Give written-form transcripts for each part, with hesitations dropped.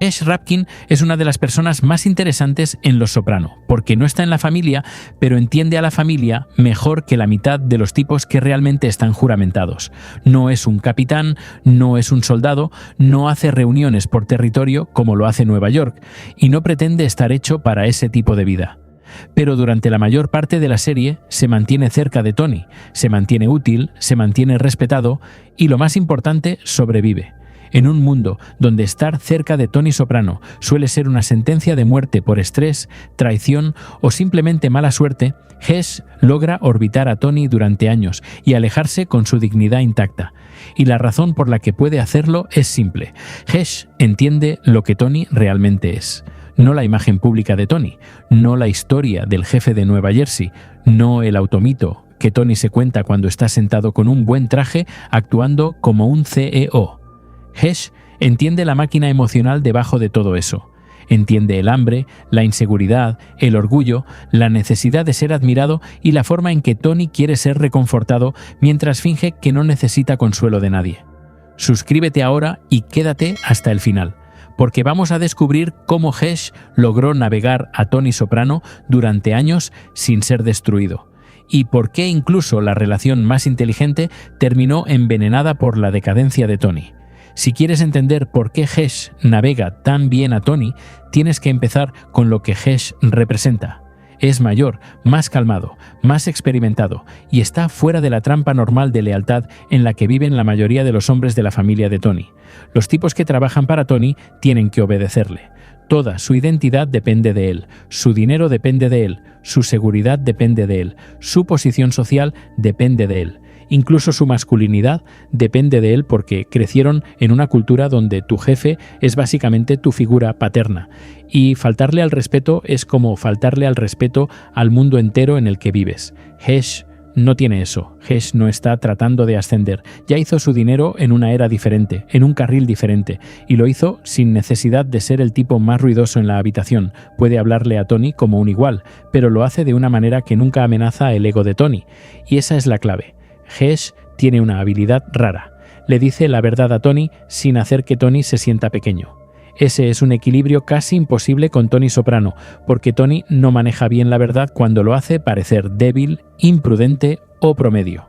Hesh Rapkin es una de las personas más interesantes en Los Soprano, porque no está en la familia, pero entiende a la familia mejor que la mitad de los tipos que realmente están juramentados. No es un capitán, no es un soldado, no hace reuniones por territorio como lo hace Nueva York, y no pretende estar hecho para ese tipo de vida. Pero durante la mayor parte de la serie se mantiene cerca de Tony, se mantiene útil, se mantiene respetado y, lo más importante, sobrevive. En un mundo donde estar cerca de Tony Soprano suele ser una sentencia de muerte por estrés, traición o simplemente mala suerte, Hesh logra orbitar a Tony durante años y alejarse con su dignidad intacta. Y la razón por la que puede hacerlo es simple. Hesh entiende lo que Tony realmente es. No la imagen pública de Tony, no la historia del jefe de Nueva Jersey, no el automito que Tony se cuenta cuando está sentado con un buen traje actuando como un CEO. Hesh entiende la máquina emocional debajo de todo eso. Entiende el hambre, la inseguridad, el orgullo, la necesidad de ser admirado y la forma en que Tony quiere ser reconfortado mientras finge que no necesita consuelo de nadie. Suscríbete ahora y quédate hasta el final, porque vamos a descubrir cómo Hesh logró navegar a Tony Soprano durante años sin ser destruido, y por qué incluso la relación más inteligente terminó envenenada por la decadencia de Tony. Si quieres entender por qué Hesh navega tan bien a Tony, tienes que empezar con lo que Hesh representa. Es mayor, más calmado, más experimentado y está fuera de la trampa normal de lealtad en la que viven la mayoría de los hombres de la familia de Tony. Los tipos que trabajan para Tony tienen que obedecerle. Toda su identidad depende de él, su dinero depende de él, su seguridad depende de él, su posición social depende de él. Incluso su masculinidad depende de él porque crecieron en una cultura donde tu jefe es básicamente tu figura paterna. Y faltarle al respeto es como faltarle al respeto al mundo entero en el que vives. Hesh no tiene eso. Hesh no está tratando de ascender. Ya hizo su dinero en una era diferente, en un carril diferente, y lo hizo sin necesidad de ser el tipo más ruidoso en la habitación. Puede hablarle a Tony como un igual, pero lo hace de una manera que nunca amenaza el ego de Tony. Y esa es la clave. Hesh tiene una habilidad rara. Le dice la verdad a Tony sin hacer que Tony se sienta pequeño. Ese es un equilibrio casi imposible con Tony Soprano, porque Tony no maneja bien la verdad cuando lo hace parecer débil, imprudente o promedio.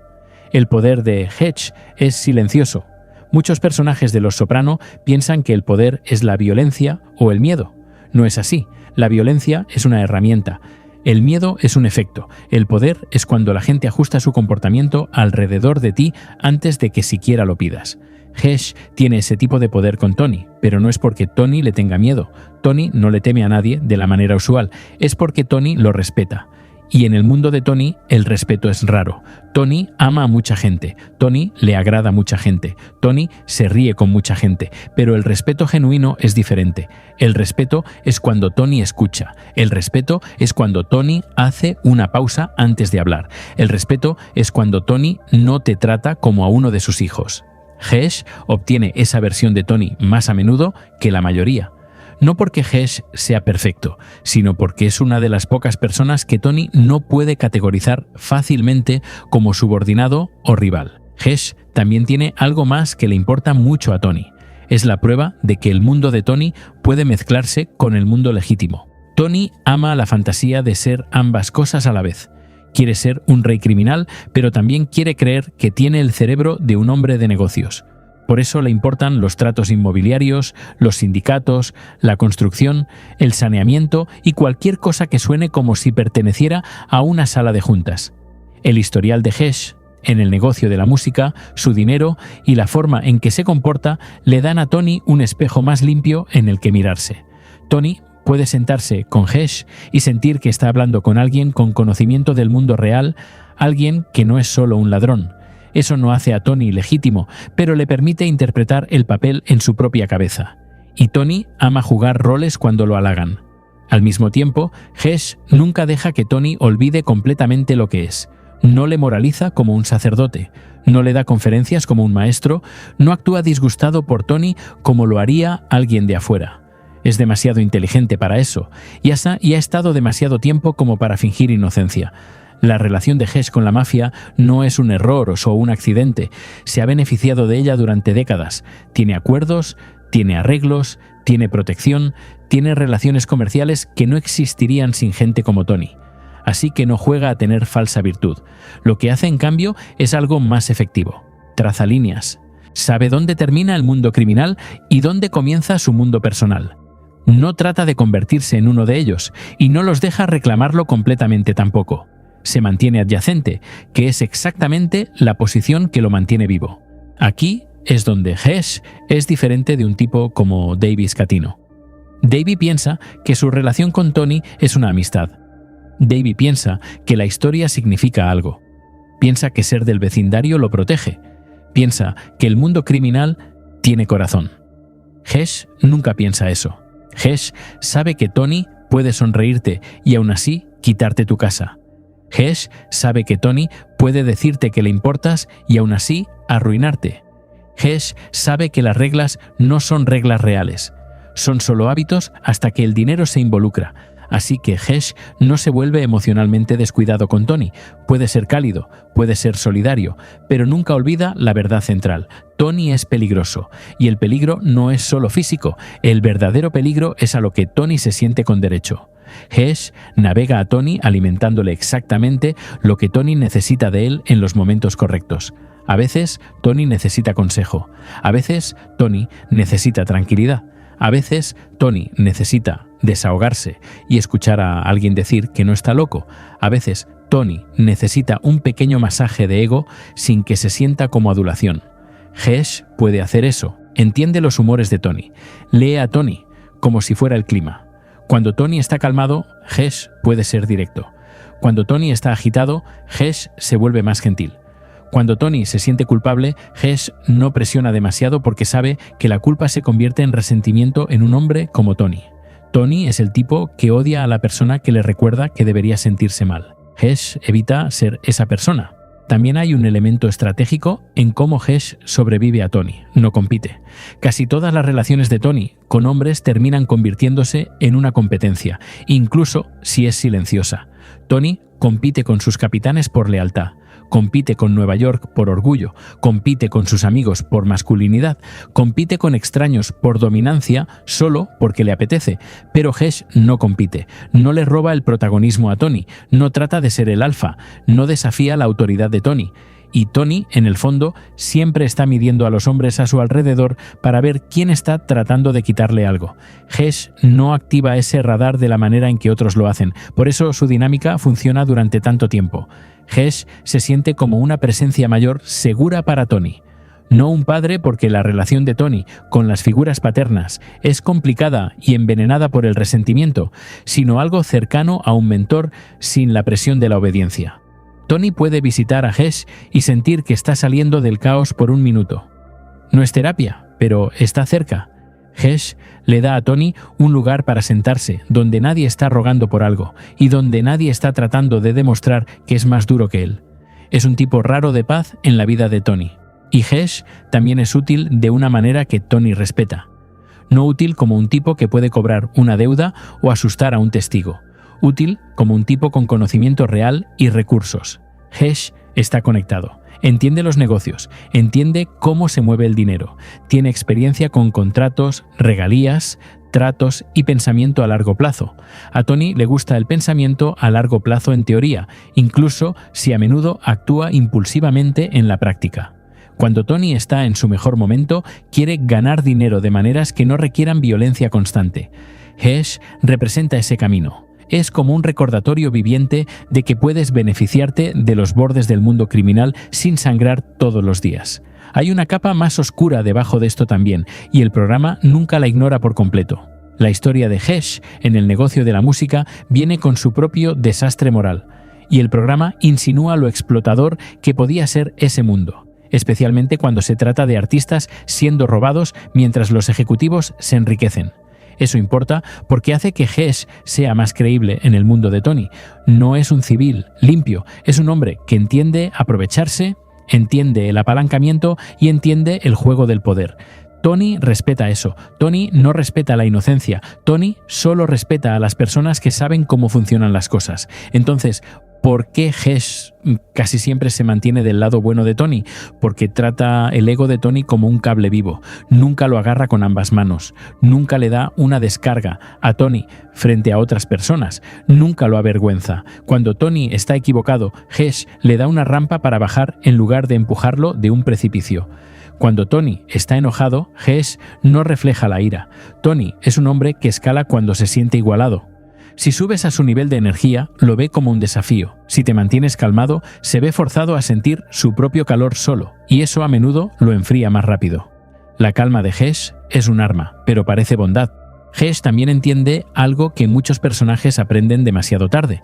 El poder de Hesh es silencioso. Muchos personajes de Los Soprano piensan que el poder es la violencia o el miedo. No es así. La violencia es una herramienta. El miedo es un efecto. El poder es cuando la gente ajusta su comportamiento alrededor de ti antes de que siquiera lo pidas. Hesh tiene ese tipo de poder con Tony, pero no es porque Tony le tenga miedo. Tony no le teme a nadie de la manera usual, es porque Tony lo respeta. Y en el mundo de Tony, el respeto es raro. Tony ama a mucha gente, Tony le agrada a mucha gente, Tony se ríe con mucha gente, pero el respeto genuino es diferente. El respeto es cuando Tony escucha, el respeto es cuando Tony hace una pausa antes de hablar, el respeto es cuando Tony no te trata como a uno de sus hijos. Hesh obtiene esa versión de Tony más a menudo que la mayoría. No porque Hesh sea perfecto, sino porque es una de las pocas personas que Tony no puede categorizar fácilmente como subordinado o rival. Hesh también tiene algo más que le importa mucho a Tony. Es la prueba de que el mundo de Tony puede mezclarse con el mundo legítimo. Tony ama la fantasía de ser ambas cosas a la vez. Quiere ser un rey criminal, pero también quiere creer que tiene el cerebro de un hombre de negocios. Por eso le importan los tratos inmobiliarios, los sindicatos, la construcción, el saneamiento y cualquier cosa que suene como si perteneciera a una sala de juntas. El historial de Hesh en el negocio de la música, su dinero y la forma en que se comporta le dan a Tony un espejo más limpio en el que mirarse. Tony puede sentarse con Hesh y sentir que está hablando con alguien con conocimiento del mundo real, alguien que no es solo un ladrón. Eso no hace a Tony legítimo, pero le permite interpretar el papel en su propia cabeza. Y Tony ama jugar roles cuando lo halagan. Al mismo tiempo, Hesh nunca deja que Tony olvide completamente lo que es. No le moraliza como un sacerdote, no le da conferencias como un maestro, no actúa disgustado por Tony como lo haría alguien de afuera. Es demasiado inteligente para eso, y ha estado demasiado tiempo como para fingir inocencia. La relación de Hesh con la mafia no es un error o un accidente. Se ha beneficiado de ella durante décadas. Tiene acuerdos, tiene arreglos, tiene protección, tiene relaciones comerciales que no existirían sin gente como Tony. Así que no juega a tener falsa virtud. Lo que hace, en cambio, es algo más efectivo. Traza líneas. Sabe dónde termina el mundo criminal y dónde comienza su mundo personal. No trata de convertirse en uno de ellos y no los deja reclamarlo completamente tampoco. Se mantiene adyacente, que es exactamente la posición que lo mantiene vivo. Aquí es donde Hesh es diferente de un tipo como Davey Scatino. Davey piensa que su relación con Tony es una amistad. Davey piensa que la historia significa algo. Piensa que ser del vecindario lo protege. Piensa que el mundo criminal tiene corazón. Hesh nunca piensa eso. Hesh sabe que Tony puede sonreírte y aún así quitarte tu casa. Hesh sabe que Tony puede decirte que le importas y aún así arruinarte. Hesh sabe que las reglas no son reglas reales. Son solo hábitos hasta que el dinero se involucra. Así que Hesh no se vuelve emocionalmente descuidado con Tony. Puede ser cálido, puede ser solidario, pero nunca olvida la verdad central. Tony es peligroso, y el peligro no es solo físico. El verdadero peligro es a lo que Tony se siente con derecho. Hesh navega a Tony alimentándole exactamente lo que Tony necesita de él en los momentos correctos. A veces Tony necesita consejo, a veces Tony necesita tranquilidad, a veces Tony necesita desahogarse y escuchar a alguien decir que no está loco, a veces Tony necesita un pequeño masaje de ego sin que se sienta como adulación. Hesh puede hacer eso, entiende los humores de Tony, lee a Tony como si fuera el clima. Cuando Tony está calmado, Hesh puede ser directo. Cuando Tony está agitado, Hesh se vuelve más gentil. Cuando Tony se siente culpable, Hesh no presiona demasiado porque sabe que la culpa se convierte en resentimiento en un hombre como Tony. Tony es el tipo que odia a la persona que le recuerda que debería sentirse mal. Hesh evita ser esa persona. También hay un elemento estratégico en cómo Hesh sobrevive a Tony, no compite. Casi todas las relaciones de Tony con hombres terminan convirtiéndose en una competencia, incluso si es silenciosa. Tony compite con sus capitanes por lealtad, compite con Nueva York por orgullo, compite con sus amigos por masculinidad, compite con extraños por dominancia solo porque le apetece, pero Hesh no compite, no le roba el protagonismo a Tony, no trata de ser el alfa, no desafía la autoridad de Tony. Y Tony, en el fondo, siempre está midiendo a los hombres a su alrededor para ver quién está tratando de quitarle algo. Hesh no activa ese radar de la manera en que otros lo hacen, por eso su dinámica funciona durante tanto tiempo. Hesh se siente como una presencia mayor segura para Tony. No un padre porque la relación de Tony con las figuras paternas es complicada y envenenada por el resentimiento, sino algo cercano a un mentor sin la presión de la obediencia. Tony puede visitar a Hesh y sentir que está saliendo del caos por un minuto. No es terapia, pero está cerca. Hesh le da a Tony un lugar para sentarse, donde nadie está rogando por algo y donde nadie está tratando de demostrar que es más duro que él. Es un tipo raro de paz en la vida de Tony. Y Hesh también es útil de una manera que Tony respeta. No útil como un tipo que puede cobrar una deuda o asustar a un testigo. Útil como un tipo con conocimiento real y recursos. Hesh está conectado, entiende los negocios, entiende cómo se mueve el dinero, tiene experiencia con contratos, regalías, tratos y pensamiento a largo plazo. A Tony le gusta el pensamiento a largo plazo en teoría, incluso si a menudo actúa impulsivamente en la práctica. Cuando Tony está en su mejor momento, quiere ganar dinero de maneras que no requieran violencia constante. Hesh representa ese camino. Es como un recordatorio viviente de que puedes beneficiarte de los bordes del mundo criminal sin sangrar todos los días. Hay una capa más oscura debajo de esto también, y el programa nunca la ignora por completo. La historia de Hesh en el negocio de la música viene con su propio desastre moral, y el programa insinúa lo explotador que podía ser ese mundo, especialmente cuando se trata de artistas siendo robados mientras los ejecutivos se enriquecen. Eso importa porque hace que Hesh sea más creíble en el mundo de Tony. No es un civil limpio, es un hombre que entiende aprovecharse, entiende el apalancamiento y entiende el juego del poder. Tony respeta eso. Tony no respeta la inocencia. Tony solo respeta a las personas que saben cómo funcionan las cosas. Entonces, ¿Por qué Hesh casi siempre se mantiene del lado bueno de Tony? Porque trata el ego de Tony como un cable vivo, nunca lo agarra con ambas manos, nunca le da una descarga a Tony frente a otras personas, nunca lo avergüenza. Cuando Tony está equivocado, Hesh le da una rampa para bajar en lugar de empujarlo de un precipicio. Cuando Tony está enojado, Hesh no refleja la ira. Tony es un hombre que escala cuando se siente igualado. Si subes a su nivel de energía, lo ve como un desafío. Si te mantienes calmado, se ve forzado a sentir su propio calor solo, y eso a menudo lo enfría más rápido. La calma de Hesh es un arma, pero parece bondad. Hesh también entiende algo que muchos personajes aprenden demasiado tarde.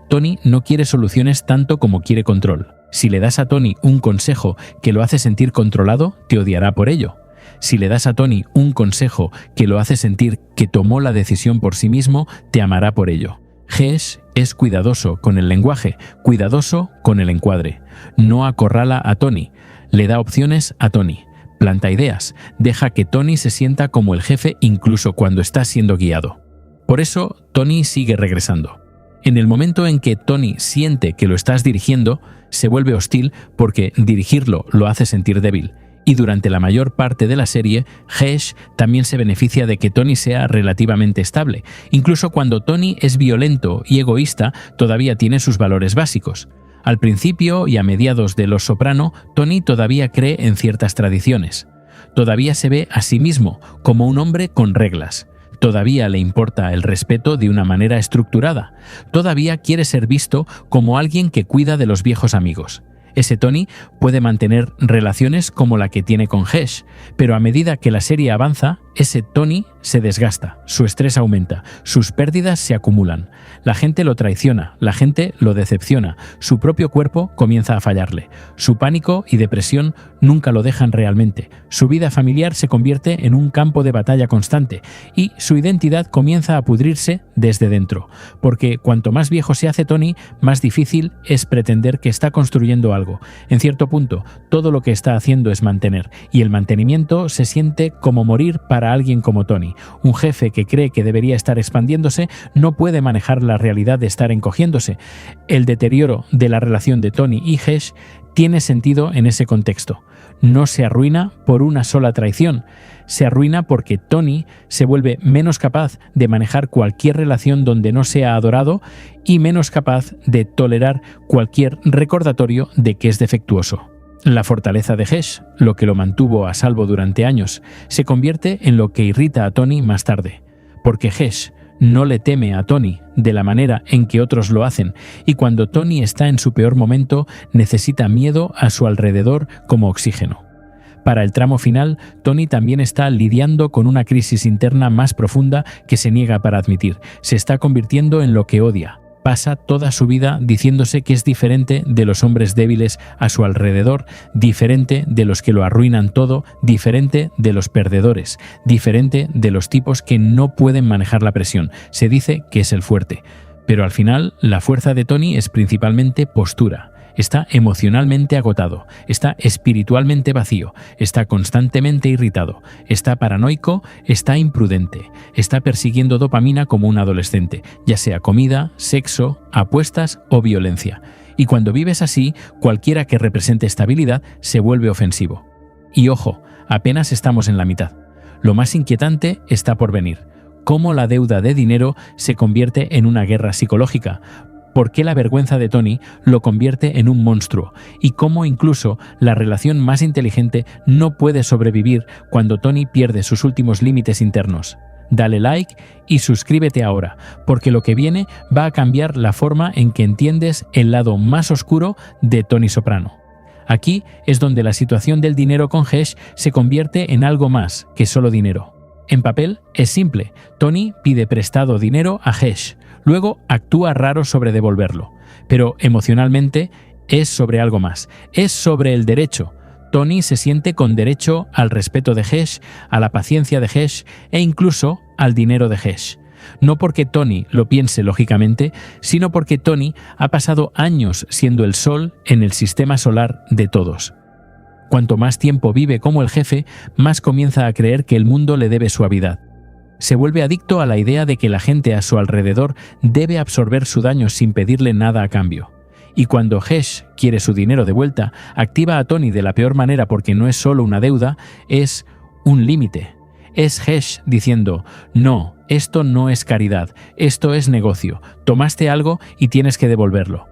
Tony no quiere soluciones tanto como quiere control. Si le das a Tony un consejo que lo hace sentir controlado, te odiará por ello. Si le das a Tony un consejo que lo hace sentir que tomó la decisión por sí mismo, te amará por ello. Hesh es cuidadoso con el lenguaje, cuidadoso con el encuadre. No acorrala a Tony, le da opciones a Tony. Planta ideas, deja que Tony se sienta como el jefe incluso cuando está siendo guiado. Por eso, Tony sigue regresando. En el momento en que Tony siente que lo estás dirigiendo, se vuelve hostil porque dirigirlo lo hace sentir débil. Y durante la mayor parte de la serie, Hesh también se beneficia de que Tony sea relativamente estable. Incluso cuando Tony es violento y egoísta, todavía tiene sus valores básicos. Al principio y a mediados de Los Soprano, Tony todavía cree en ciertas tradiciones. Todavía se ve a sí mismo como un hombre con reglas. Todavía le importa el respeto de una manera estructurada. Todavía quiere ser visto como alguien que cuida de los viejos amigos. Ese Tony puede mantener relaciones como la que tiene con Hesh, pero a medida que la serie avanza, ese Tony se desgasta, su estrés aumenta, sus pérdidas se acumulan. La gente lo traiciona, la gente lo decepciona, su propio cuerpo comienza a fallarle. Su pánico y depresión nunca lo dejan realmente. Su vida familiar se convierte en un campo de batalla constante y su identidad comienza a pudrirse desde dentro. Porque cuanto más viejo se hace Tony, más difícil es pretender que está construyendo algo. En cierto punto, todo lo que está haciendo es mantener, y el mantenimiento se siente como morir para alguien como Tony. Un jefe que cree que debería estar expandiéndose no puede manejar la realidad de estar encogiéndose. El deterioro de la relación de Tony y Hesh tiene sentido en ese contexto. No se arruina por una sola traición, se arruina porque Tony se vuelve menos capaz de manejar cualquier relación donde no sea adorado y menos capaz de tolerar cualquier recordatorio de que es defectuoso. La fortaleza de Hesh, lo que lo mantuvo a salvo durante años, se convierte en lo que irrita a Tony más tarde, porque Hesh no le teme a Tony de la manera en que otros lo hacen, y cuando Tony está en su peor momento, necesita miedo a su alrededor como oxígeno. Para el tramo final, Tony también está lidiando con una crisis interna más profunda que se niega para admitir. Se está convirtiendo en lo que odia. Pasa toda su vida diciéndose que es diferente de los hombres débiles a su alrededor, diferente de los que lo arruinan todo, diferente de los perdedores, diferente de los tipos que no pueden manejar la presión. Se dice que es el fuerte. Pero al final, la fuerza de Tony es principalmente postura. Está emocionalmente agotado, está espiritualmente vacío, está constantemente irritado, está paranoico, está imprudente, está persiguiendo dopamina como un adolescente, ya sea comida, sexo, apuestas o violencia. Y cuando vives así, cualquiera que represente estabilidad se vuelve ofensivo. Y ojo, apenas estamos en la mitad. Lo más inquietante está por venir. Cómo la deuda de dinero se convierte en una guerra psicológica. Por qué la vergüenza de Tony lo convierte en un monstruo y cómo incluso la relación más inteligente no puede sobrevivir cuando Tony pierde sus últimos límites internos. Dale like y suscríbete ahora, porque lo que viene va a cambiar la forma en que entiendes el lado más oscuro de Tony Soprano. Aquí es donde la situación del dinero con Hesh se convierte en algo más que solo dinero. En papel es simple, Tony pide prestado dinero a Hesh. Luego actúa raro sobre devolverlo, pero emocionalmente es sobre algo más, es sobre el derecho. Tony se siente con derecho al respeto de Hesh, a la paciencia de Hesh e incluso al dinero de Hesh. No porque Tony lo piense lógicamente, sino porque Tony ha pasado años siendo el sol en el sistema solar de todos. Cuanto más tiempo vive como el jefe, más comienza a creer que el mundo le debe suavidad. Se vuelve adicto a la idea de que la gente a su alrededor debe absorber su daño sin pedirle nada a cambio. Y cuando Hesh quiere su dinero de vuelta, activa a Tony de la peor manera porque no es solo una deuda, es un límite. Es Hesh diciendo, no, esto no es caridad, esto es negocio, tomaste algo y tienes que devolverlo.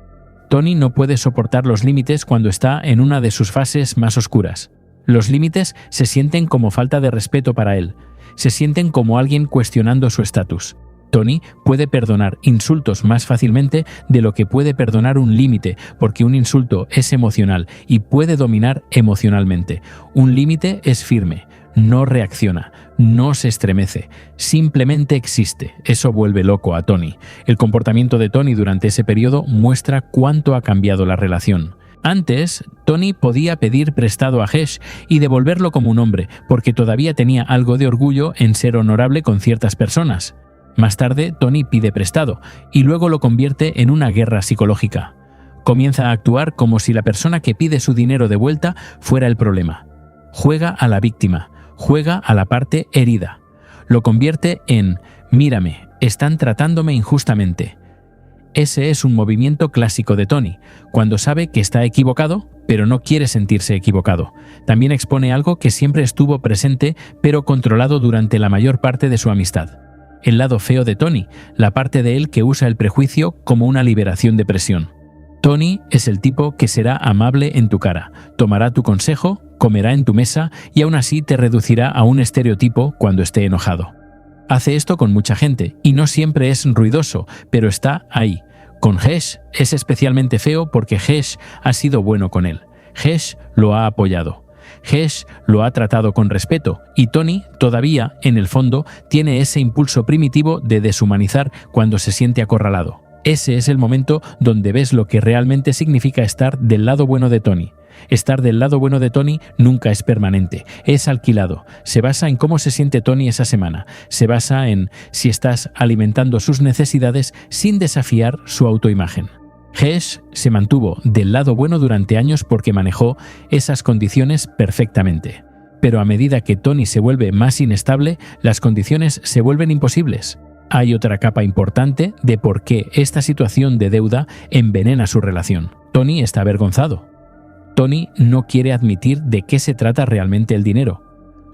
Tony no puede soportar los límites cuando está en una de sus fases más oscuras. Los límites se sienten como falta de respeto para él, se sienten como alguien cuestionando su estatus. Tony puede perdonar insultos más fácilmente de lo que puede perdonar un límite, porque un insulto es emocional y puede dominar emocionalmente. Un límite es firme, no reacciona, no se estremece, simplemente existe. Eso vuelve loco a Tony. El comportamiento de Tony durante ese periodo muestra cuánto ha cambiado la relación. Antes, Tony podía pedir prestado a Hesh y devolverlo como un hombre, porque todavía tenía algo de orgullo en ser honorable con ciertas personas. Más tarde, Tony pide prestado y luego lo convierte en una guerra psicológica. Comienza a actuar como si la persona que pide su dinero de vuelta fuera el problema. Juega a la víctima, juega a la parte herida. Lo convierte en «mírame, están tratándome injustamente». Ese es un movimiento clásico de Tony, cuando sabe que está equivocado, pero no quiere sentirse equivocado. También expone algo que siempre estuvo presente, pero controlado durante la mayor parte de su amistad. El lado feo de Tony, la parte de él que usa el prejuicio como una liberación de presión. Tony es el tipo que será amable en tu cara, tomará tu consejo, comerá en tu mesa y aún así te reducirá a un estereotipo cuando esté enojado. Hace esto con mucha gente y no siempre es ruidoso, pero está ahí. Con Hesh es especialmente feo porque Hesh ha sido bueno con él. Hesh lo ha apoyado. Hesh lo ha tratado con respeto y Tony todavía, en el fondo, tiene ese impulso primitivo de deshumanizar cuando se siente acorralado. Ese es el momento donde ves lo que realmente significa estar del lado bueno de Tony. Estar del lado bueno de Tony nunca es permanente, es alquilado. Se basa en cómo se siente Tony esa semana. Se basa en si estás alimentando sus necesidades sin desafiar su autoimagen. Hesh se mantuvo del lado bueno durante años porque manejó esas condiciones perfectamente. Pero a medida que Tony se vuelve más inestable, las condiciones se vuelven imposibles. Hay otra capa importante de por qué esta situación de deuda envenena su relación. Tony está avergonzado. Tony no quiere admitir de qué se trata realmente el dinero.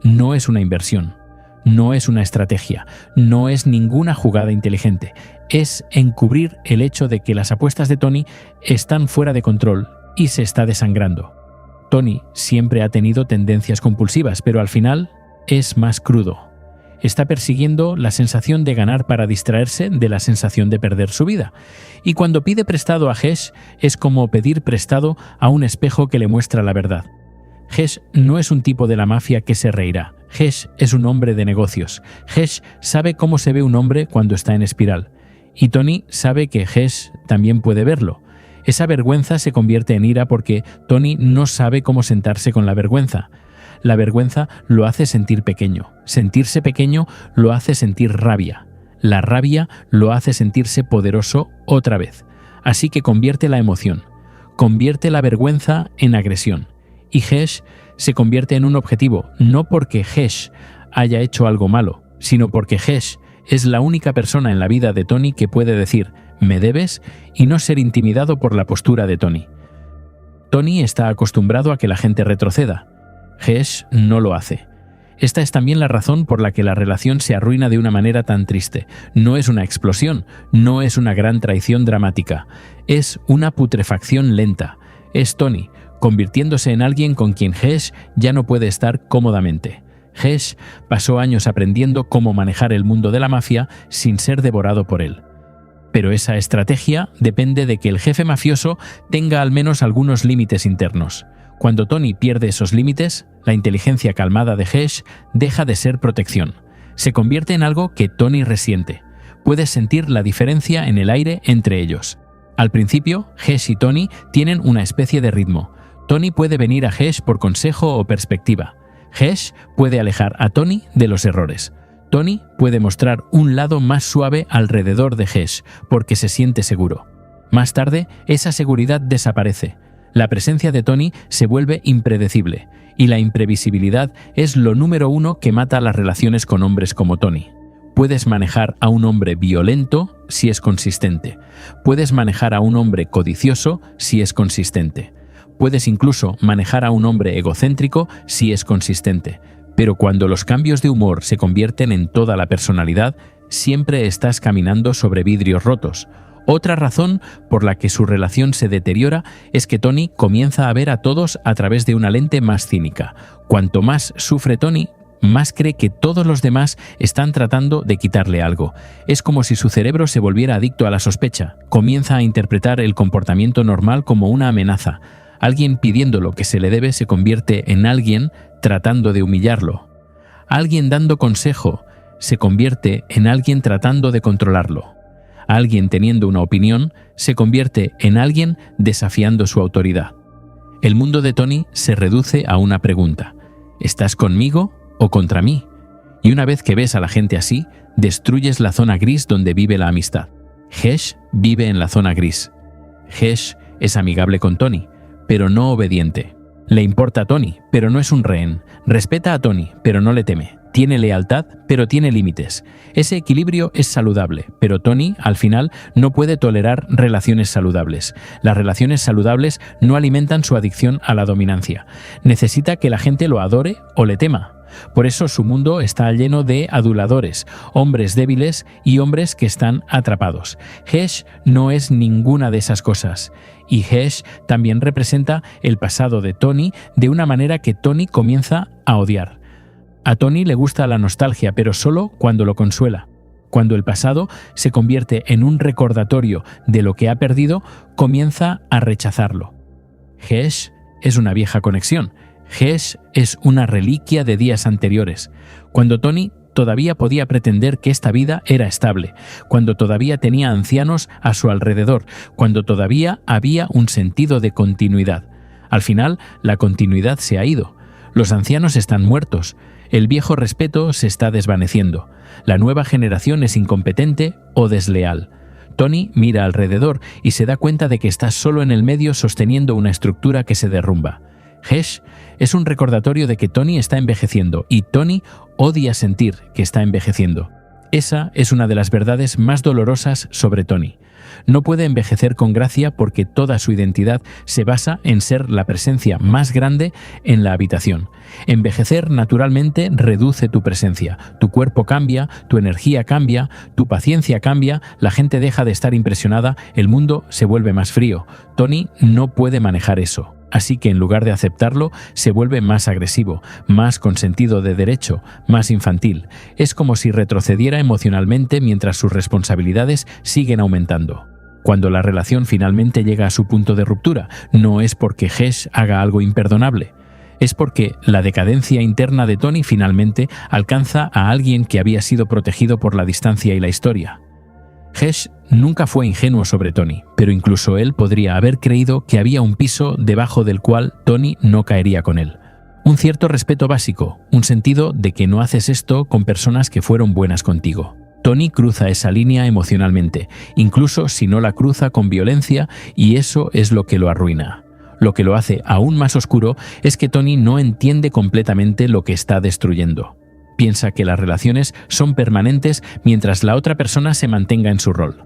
No es una inversión, no es una estrategia, no es ninguna jugada inteligente. Es encubrir el hecho de que las apuestas de Tony están fuera de control y se está desangrando. Tony siempre ha tenido tendencias compulsivas, pero al final es más crudo. Está persiguiendo la sensación de ganar para distraerse de la sensación de perder su vida. Y cuando pide prestado a Hesh, es como pedir prestado a un espejo que le muestra la verdad. Hesh no es un tipo de la mafia que se reirá. Hesh es un hombre de negocios. Hesh sabe cómo se ve un hombre cuando está en espiral. Y Tony sabe que Hesh también puede verlo. Esa vergüenza se convierte en ira porque Tony no sabe cómo sentarse con la vergüenza. La vergüenza lo hace sentir pequeño. Sentirse pequeño lo hace sentir rabia. La rabia lo hace sentirse poderoso otra vez. Así que convierte la emoción. Convierte la vergüenza en agresión. Y Hesh se convierte en un objetivo, no porque Hesh haya hecho algo malo, sino porque Hesh es la única persona en la vida de Tony que puede decir «me debes» y no ser intimidado por la postura de Tony. Tony está acostumbrado a que la gente retroceda. Hesh no lo hace. Esta es también la razón por la que la relación se arruina de una manera tan triste. No es una explosión, no es una gran traición dramática. Es una putrefacción lenta. Es Tony, convirtiéndose en alguien con quien Hesh ya no puede estar cómodamente. Hesh pasó años aprendiendo cómo manejar el mundo de la mafia sin ser devorado por él. Pero esa estrategia depende de que el jefe mafioso tenga al menos algunos límites internos. Cuando Tony pierde esos límites, la inteligencia calmada de Hesh deja de ser protección. Se convierte en algo que Tony resiente. Puedes sentir la diferencia en el aire entre ellos. Al principio, Hesh y Tony tienen una especie de ritmo. Tony puede venir a Hesh por consejo o perspectiva. Hesh puede alejar a Tony de los errores. Tony puede mostrar un lado más suave alrededor de Hesh porque se siente seguro. Más tarde, esa seguridad desaparece. La presencia de Tony se vuelve impredecible, y la imprevisibilidad es lo número uno que mata las relaciones con hombres como Tony. Puedes manejar a un hombre violento si es consistente. Puedes manejar a un hombre codicioso si es consistente. Puedes incluso manejar a un hombre egocéntrico si es consistente. Pero cuando los cambios de humor se convierten en toda la personalidad, siempre estás caminando sobre vidrios rotos. Otra razón por la que su relación se deteriora es que Tony comienza a ver a todos a través de una lente más cínica. Cuanto más sufre Tony, más cree que todos los demás están tratando de quitarle algo. Es como si su cerebro se volviera adicto a la sospecha. Comienza a interpretar el comportamiento normal como una amenaza. Alguien pidiendo lo que se le debe se convierte en alguien tratando de humillarlo. Alguien dando consejo se convierte en alguien tratando de controlarlo. Alguien teniendo una opinión se convierte en alguien desafiando su autoridad. El mundo de Tony se reduce a una pregunta: ¿estás conmigo o contra mí? Y una vez que ves a la gente así, destruyes la zona gris donde vive la amistad. Hesh vive en la zona gris. Hesh es amigable con Tony, pero no obediente. Le importa a Tony, pero no es un rehén. Respeta a Tony, pero no le teme. Tiene lealtad, pero tiene límites. Ese equilibrio es saludable, pero Tony, al final, no puede tolerar relaciones saludables. Las relaciones saludables no alimentan su adicción a la dominancia. Necesita que la gente lo adore o le tema. Por eso su mundo está lleno de aduladores, hombres débiles y hombres que están atrapados. Hesh no es ninguna de esas cosas. Y Hesh también representa el pasado de Tony de una manera que Tony comienza a odiar. A Tony le gusta la nostalgia, pero solo cuando lo consuela. Cuando el pasado se convierte en un recordatorio de lo que ha perdido, comienza a rechazarlo. Hesh es una vieja conexión. Hesh es una reliquia de días anteriores, cuando Tony todavía podía pretender que esta vida era estable, cuando todavía tenía ancianos a su alrededor, cuando todavía había un sentido de continuidad. Al final, la continuidad se ha ido. Los ancianos están muertos. El viejo respeto se está desvaneciendo. La nueva generación es incompetente o desleal. Tony mira alrededor y se da cuenta de que está solo en el medio sosteniendo una estructura que se derrumba. Hesh es un recordatorio de que Tony está envejeciendo y Tony odia sentir que está envejeciendo. Esa es una de las verdades más dolorosas sobre Tony. No puede envejecer con gracia porque toda su identidad se basa en ser la presencia más grande en la habitación. Envejecer naturalmente reduce tu presencia. Tu cuerpo cambia, tu energía cambia, tu paciencia cambia, la gente deja de estar impresionada, el mundo se vuelve más frío. Tony no puede manejar eso. Así que en lugar de aceptarlo, se vuelve más agresivo, más con sentido de derecho, más infantil. Es como si retrocediera emocionalmente mientras sus responsabilidades siguen aumentando. Cuando la relación finalmente llega a su punto de ruptura, no es porque Hesh haga algo imperdonable. Es porque la decadencia interna de Tony finalmente alcanza a alguien que había sido protegido por la distancia y la historia. Hesh nunca fue ingenuo sobre Tony, pero incluso él podría haber creído que había un piso debajo del cual Tony no caería con él. Un cierto respeto básico, un sentido de que no haces esto con personas que fueron buenas contigo. Tony cruza esa línea emocionalmente, incluso si no la cruza con violencia, y eso es lo que lo arruina. Lo que lo hace aún más oscuro es que Tony no entiende completamente lo que está destruyendo. Piensa que las relaciones son permanentes mientras la otra persona se mantenga en su rol.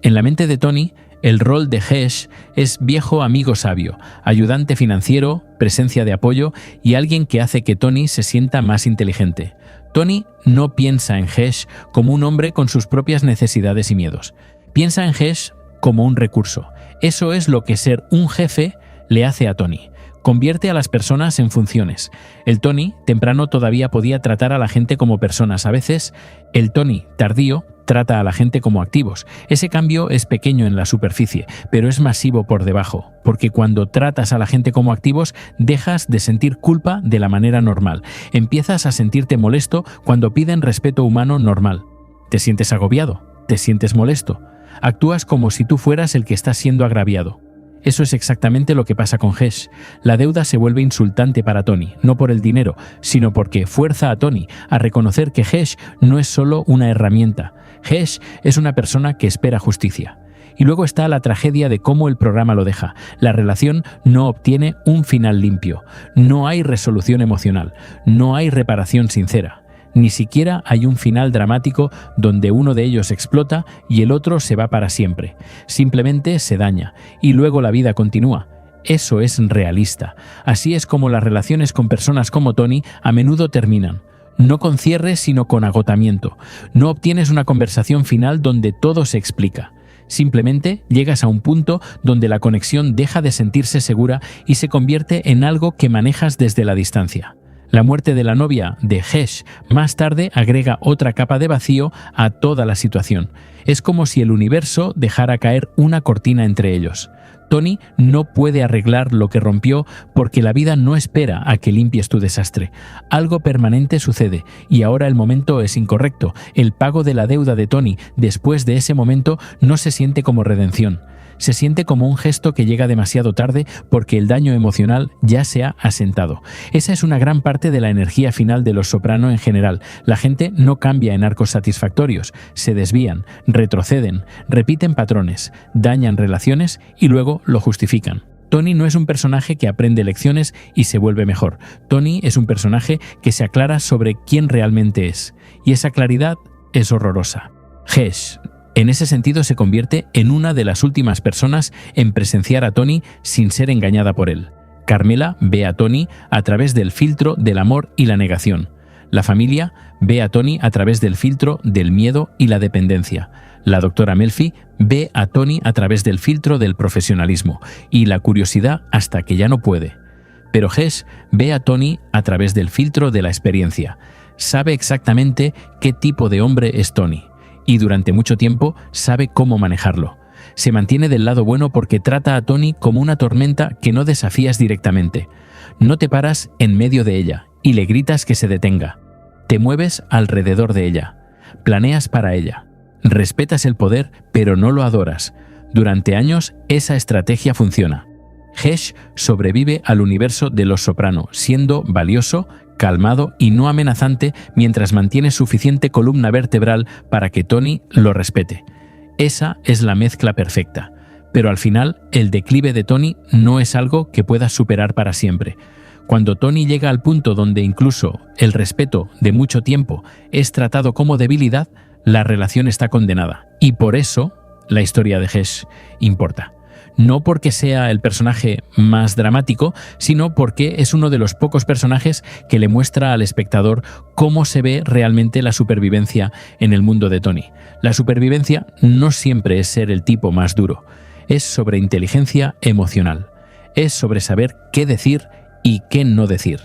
En la mente de Tony, el rol de Hesh es viejo amigo sabio, ayudante financiero, presencia de apoyo y alguien que hace que Tony se sienta más inteligente. Tony no piensa en Hesh como un hombre con sus propias necesidades y miedos. Piensa en Hesh como un recurso. Eso es lo que ser un jefe le hace a Tony. Convierte a las personas en funciones. El Tony temprano todavía podía tratar a la gente como personas. A veces, el Tony tardío trata a la gente como activos. Ese cambio es pequeño en la superficie, pero es masivo por debajo, porque cuando tratas a la gente como activos, dejas de sentir culpa de la manera normal. Empiezas a sentirte molesto cuando piden respeto humano normal. Te sientes agobiado, te sientes molesto. Actúas como si tú fueras el que está siendo agraviado. Eso es exactamente lo que pasa con Hesh. La deuda se vuelve insultante para Tony, no por el dinero, sino porque fuerza a Tony a reconocer que Hesh no es solo una herramienta. Hesh es una persona que espera justicia. Y luego está la tragedia de cómo el programa lo deja. La relación no obtiene un final limpio. No hay resolución emocional. No hay reparación sincera. Ni siquiera hay un final dramático donde uno de ellos explota y el otro se va para siempre. Simplemente se daña y luego la vida continúa. Eso es realista. Así es como las relaciones con personas como Tony a menudo terminan. No con cierre, sino con agotamiento. No obtienes una conversación final donde todo se explica. Simplemente llegas a un punto donde la conexión deja de sentirse segura y se convierte en algo que manejas desde la distancia. La muerte de la novia de Hesh más tarde agrega otra capa de vacío a toda la situación. Es como si el universo dejara caer una cortina entre ellos. Tony no puede arreglar lo que rompió porque la vida no espera a que limpies tu desastre. Algo permanente sucede y ahora el momento es incorrecto. El pago de la deuda de Tony después de ese momento no se siente como redención. Se siente como un gesto que llega demasiado tarde porque el daño emocional ya se ha asentado. Esa es una gran parte de la energía final de Los Soprano en general. La gente no cambia en arcos satisfactorios, se desvían, retroceden, repiten patrones, dañan relaciones y luego lo justifican. Tony no es un personaje que aprende lecciones y se vuelve mejor. Tony es un personaje que se aclara sobre quién realmente es. Y esa claridad es horrorosa. Hesh, en ese sentido, se convierte en una de las últimas personas en presenciar a Tony sin ser engañada por él. Carmela ve a Tony a través del filtro del amor y la negación. La familia ve a Tony a través del filtro del miedo y la dependencia. La doctora Melfi ve a Tony a través del filtro del profesionalismo y la curiosidad hasta que ya no puede. Pero Hesh ve a Tony a través del filtro de la experiencia. Sabe exactamente qué tipo de hombre es Tony. Y durante mucho tiempo sabe cómo manejarlo. Se mantiene del lado bueno porque trata a Tony como una tormenta que no desafías directamente. No te paras en medio de ella y le gritas que se detenga. Te mueves alrededor de ella. Planeas para ella. Respetas el poder, pero no lo adoras. Durante años, esa estrategia funciona. Hesh sobrevive al universo de Los Soprano, siendo valioso, calmado y no amenazante mientras mantiene suficiente columna vertebral para que Tony lo respete. Esa es la mezcla perfecta. Pero al final, el declive de Tony no es algo que puedas superar para siempre. Cuando Tony llega al punto donde incluso el respeto de mucho tiempo es tratado como debilidad, la relación está condenada. Y por eso, la historia de Hesh importa. No porque sea el personaje más dramático, sino porque es uno de los pocos personajes que le muestra al espectador cómo se ve realmente la supervivencia en el mundo de Tony. La supervivencia no siempre es ser el tipo más duro, es sobre inteligencia emocional, es sobre saber qué decir y qué no decir,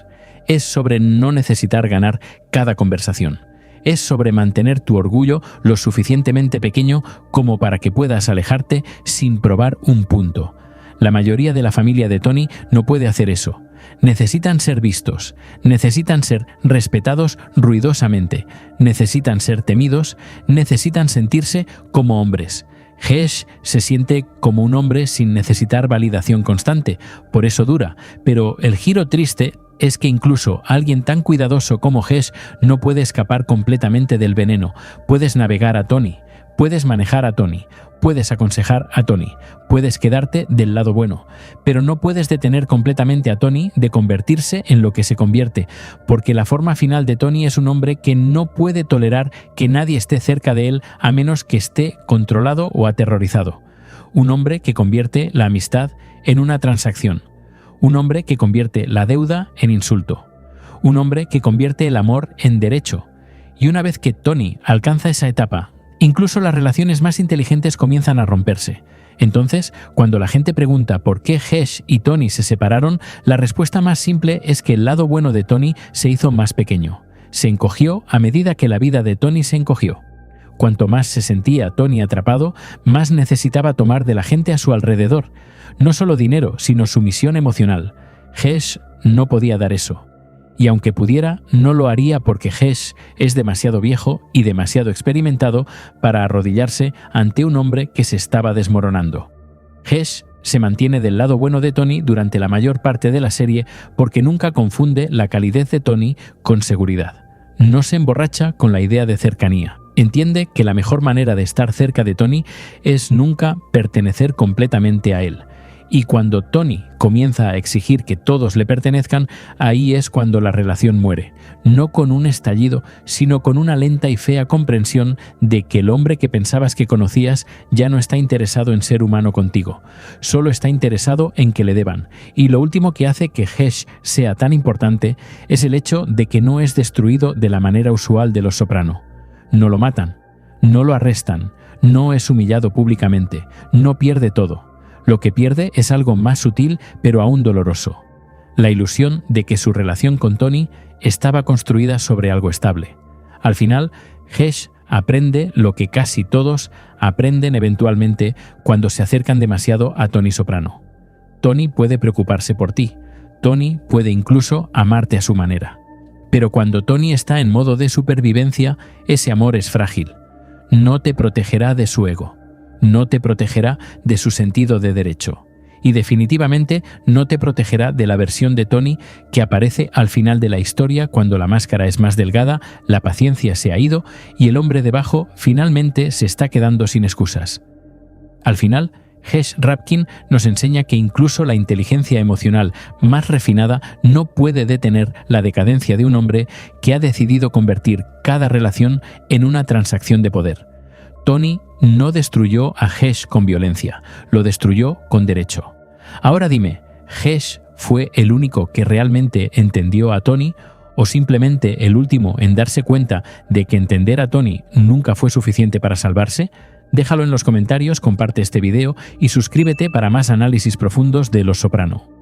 es sobre no necesitar ganar cada conversación. Es sobre mantener tu orgullo lo suficientemente pequeño como para que puedas alejarte sin probar un punto. La mayoría de la familia de Tony no puede hacer eso. Necesitan ser vistos, necesitan ser respetados ruidosamente, necesitan ser temidos, necesitan sentirse como hombres. Hesh se siente como un hombre sin necesitar validación constante, por eso dura, pero el giro triste es que incluso alguien tan cuidadoso como Hesh no puede escapar completamente del veneno. Puedes navegar a Tony, puedes manejar a Tony, puedes aconsejar a Tony, puedes quedarte del lado bueno, pero no puedes detener completamente a Tony de convertirse en lo que se convierte, porque la forma final de Tony es un hombre que no puede tolerar que nadie esté cerca de él a menos que esté controlado o aterrorizado. Un hombre que convierte la amistad en una transacción. Un hombre que convierte la deuda en insulto. Un hombre que convierte el amor en derecho. Y una vez que Tony alcanza esa etapa, incluso las relaciones más inteligentes comienzan a romperse. Entonces, cuando la gente pregunta por qué Hesh y Tony se separaron, la respuesta más simple es que el lado bueno de Tony se hizo más pequeño. Se encogió a medida que la vida de Tony se encogió. Cuanto más se sentía Tony atrapado, más necesitaba tomar de la gente a su alrededor. No solo dinero, sino sumisión emocional. Hesh no podía dar eso. Y aunque pudiera, no lo haría porque Hesh es demasiado viejo y demasiado experimentado para arrodillarse ante un hombre que se estaba desmoronando. Hesh se mantiene del lado bueno de Tony durante la mayor parte de la serie porque nunca confunde la calidez de Tony con seguridad. No se emborracha con la idea de cercanía. Entiende que la mejor manera de estar cerca de Tony es nunca pertenecer completamente a él. Y cuando Tony comienza a exigir que todos le pertenezcan, ahí es cuando la relación muere, no con un estallido, sino con una lenta y fea comprensión de que el hombre que pensabas que conocías ya no está interesado en ser humano contigo, solo está interesado en que le deban. Y lo último que hace que Hesh sea tan importante es el hecho de que no es destruido de la manera usual de los Soprano. No lo matan, no lo arrestan, no es humillado públicamente, no pierde todo. Lo que pierde es algo más sutil pero aún doloroso: la ilusión de que su relación con Tony estaba construida sobre algo estable. Al final, Hesh aprende lo que casi todos aprenden eventualmente cuando se acercan demasiado a Tony Soprano. Tony puede preocuparse por ti, Tony puede incluso amarte a su manera. Pero cuando Tony está en modo de supervivencia, ese amor es frágil. No te protegerá de su ego. No te protegerá de su sentido de derecho. Y definitivamente no te protegerá de la versión de Tony que aparece al final de la historia, cuando la máscara es más delgada, la paciencia se ha ido y el hombre debajo finalmente se está quedando sin excusas. Al final, Hesh Rabkin nos enseña que incluso la inteligencia emocional más refinada no puede detener la decadencia de un hombre que ha decidido convertir cada relación en una transacción de poder. Tony no destruyó a Hesh con violencia, lo destruyó con derecho. Ahora dime, ¿Hesh fue el único que realmente entendió a Tony o simplemente el último en darse cuenta de que entender a Tony nunca fue suficiente para salvarse? Déjalo en los comentarios, comparte este video y suscríbete para más análisis profundos de Los Soprano.